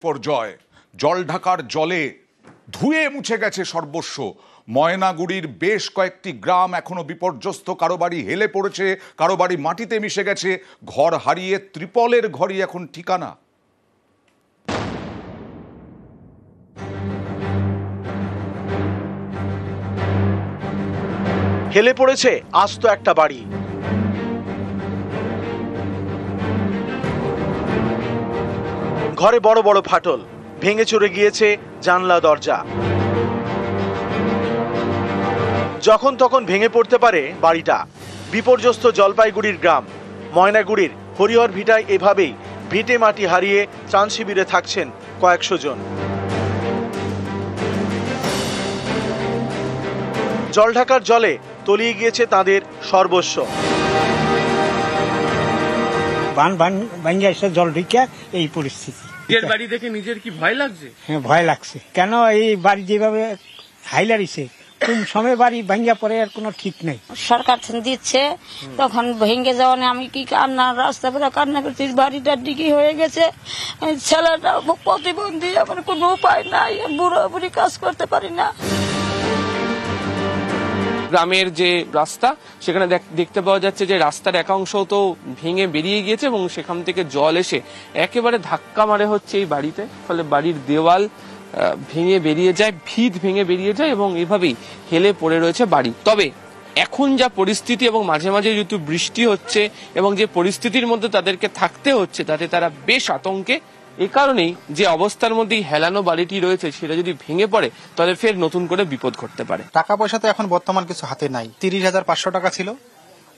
বিপর্যয়। জলঢাকার জলে ধুয়ে মুছে গেছে সর্বস্ব। ময়নাগুড়ির বেশ কয়েকটি গ্রাম এখনো বিপর্যস্ত, কারো বাড়ি হেলে পড়েছে, কারো বাড়ি মাটিতে মিশে গেছে। ঘর হারিয়ে ত্রিপলের ঘরই এখন ঠিকানা। হেলে পড়েছে আস্ত একটা বাড়ি। ঘরে বড় বড় ফাটল, ভেঙে চুরে গিয়েছে জানলা দরজা। যখন তখন ভেঙে পড়তে পারে বাড়িটা। বিপর্যস্ত জলপাইগুড়ির গ্রাম ময়নাগুড়ির হরিহর ভিটায় এভাবেই ভিটে মাটি হারিয়ে ত্রাণ শিবিরে থাকছেন কয়েকশো জন। জলঢাকার জলে তলিয়ে গিয়েছে তাদের সর্বস্ব। জল ঢুকে এই পরিস্থিতি। নিজের বাড়ি দেখে নিজের কি ভয় লাগছে? হ্যাঁ, ভয় লাগছে। কেন এই বাড়ি যেভাবে হাইলারিছে, কোন সময় বাড়ি ভাঙ্গা পড়ে আর কোনো ঠিক নেই। সরকার দিচ্ছে তখন ভেঙে যাওয়া নেই। আমি কি কান্না, রাস্তা পুরো কান্না করছি। বাড়িটা ডিগি হয়ে গেছে, ছেলেটা প্রতিবন্ধী, আমার কোনো উপায় নাই, বুড়ো বুড়ি কাজ করতে পারি না। গ্রামের যে রাস্তা, সেখানে দেখতে পাওয়া যাচ্ছে যে রাস্তার একাংশ তো ভেঙে বেরিয়ে গিয়েছে এবং সেখান থেকে জল এসে একেবারে ধাক্কা মারে হচ্ছে এই বাড়িতে। ফলে বাড়ির দেওয়াল ভেঙে বেরিয়ে যায়, ভিত ভেঙে বেরিয়ে যায় এবং এভাবেই হেলে পড়ে রয়েছে বাড়ি। তবে এখন যা পরিস্থিতি এবং মাঝে মাঝে যেহেতু বৃষ্টি হচ্ছে এবং যে পরিস্থিতির মধ্যে তাদেরকে থাকতে হচ্ছে, তাতে তারা বেশ আতঙ্কে। এ কারণেই যে অবস্থার মধ্যেই হেলানো বাড়িটি রয়েছে, সেটা যদি ভেঙে পড়ে তাহলে ফের নতুন করে বিপদ ঘটতে পারে। টাকা পয়সা তো এখন বর্তমান কিছু হাতে নাই। 30,500 টাকা ছিল,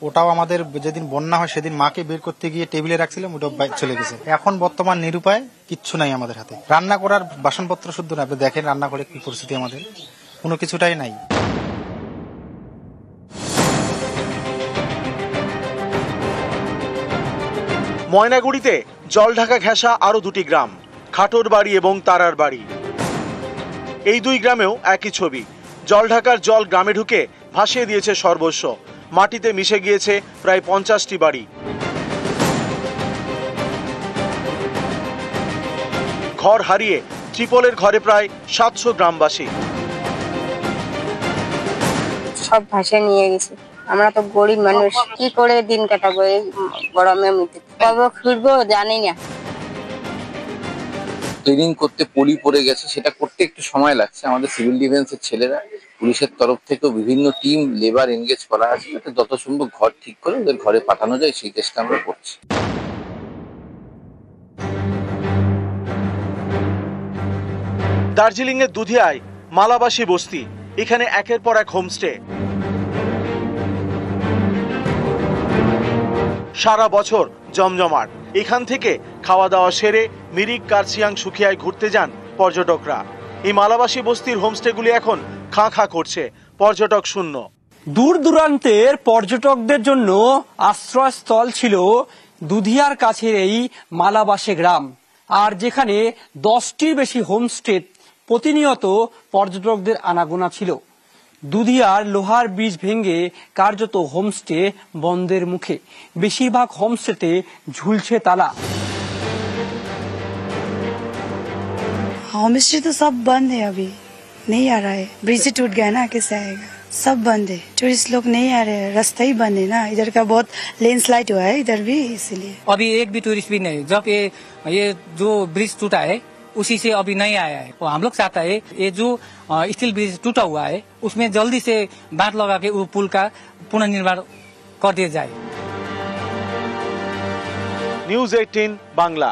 ওটাও আমাদের যেদিন বন্যা হয় সেদিন মাকে বের করতে গিয়ে টেবিলে রাখছিলাম, ওটা চলে গেছে। এখন বর্তমান নিরুপায়, কিচ্ছু নাই আমাদের হাতে। রান্না করার বাসনপত্র শুদ্ধ না, আপনি দেখেন রান্না করে কি পরিস্থিতি, আমাদের কোনো কিছুটাই নাই। ময়নাগুড়িতে জলঢাকা ঘেঁষা আরো দুটি গ্রাম, খাটোর বাড়ি এবং তারার বাড়ি। এই দুই গ্রামেও একই ছবি। জলঢাকার জল গ্রামে ঢুকে ভাসিয়ে দিয়েছে সর্বস্ব। মাটিতে মিশে গিয়েছে প্রায় 50টি বাড়ি। ঘর হারিয়ে ত্রিপলের ঘরে প্রায় 700 গ্রামবাসী। সব ভাসে নিয়ে গেছে। আমরা তো গরিব মানুষ, কি করে দিন কাটাবো এই গরমের মধ্যে? কবে ফিরবো জানি না। ক্লিনিং করতে পলি পড়ে গেছে, সেটা করতে একটু সময় লাগছে। আমাদের সিভিল ডিফেন্সের ছেলেরা, পুলিশের তরফ থেকেও বিভিন্ন টিম লেবার এনগেজ করা আছে, যাতে যত সম্ভব ঘর ঠিক করে ওদের ঘরে পাঠানো যায়, সেই চেষ্টা আমরা করছি। দার্জিলিং এর দুধিয়ায় মালাবাসী বস্তি, এখানে একের পর এক হোমস্টে। সারা বছর জমজমাট। এখান থেকে খাওয়া দাওয়া সেরে মিরিক, কার্সিয়াং, সুখিয়ায় ঘুরতে যান পর্যটকরা। এই মালাবাসী বস্তির হোমস্টেগুলি এখন খাঁ খাঁ করছে, পর্যটক শূন্য। দূর দূরান্তের পর্যটকদের জন্য আশ্রয়স্থল ছিল দুধিয়ার কাছের এই মালাবাসী গ্রাম, আর যেখানে 10টির বেশি হোমস্টে প্রতিনিয়ত পর্যটকদের আনাগোনা ছিল। দুধিয়ার লোহার ব্রিজ ভেঙে কার্যত হোমস্টে বন্ধের মুখে। বেশিরভাগ হোমস্টেতে ঝুলছে তালা। होमस्टे तो सब बंद है, अभी नहीं आ रहा है। ब्रिज टूट गया ना, कैसे आएगा? सब बंद है, टूरिस्ट लोग नहीं आ रहे हैं, रास्ता ही बंद है ना। इधर का बहुत लैंडस्लाइड हुआ है इधर भी, इसलिए अभी एक भी टूरिस्ट भी नहीं। जब ये जो ब्रिज टूटा है उसी से अभी नहीं आया है। हम लोग चाहता है ये जो स्टील ब्रिज टूटा हुआ है उसमें जल्दी से बांध लगा के वो पुल का पुनर्निर्माण कर दिया जाए। নিউজ 18 বাংলা।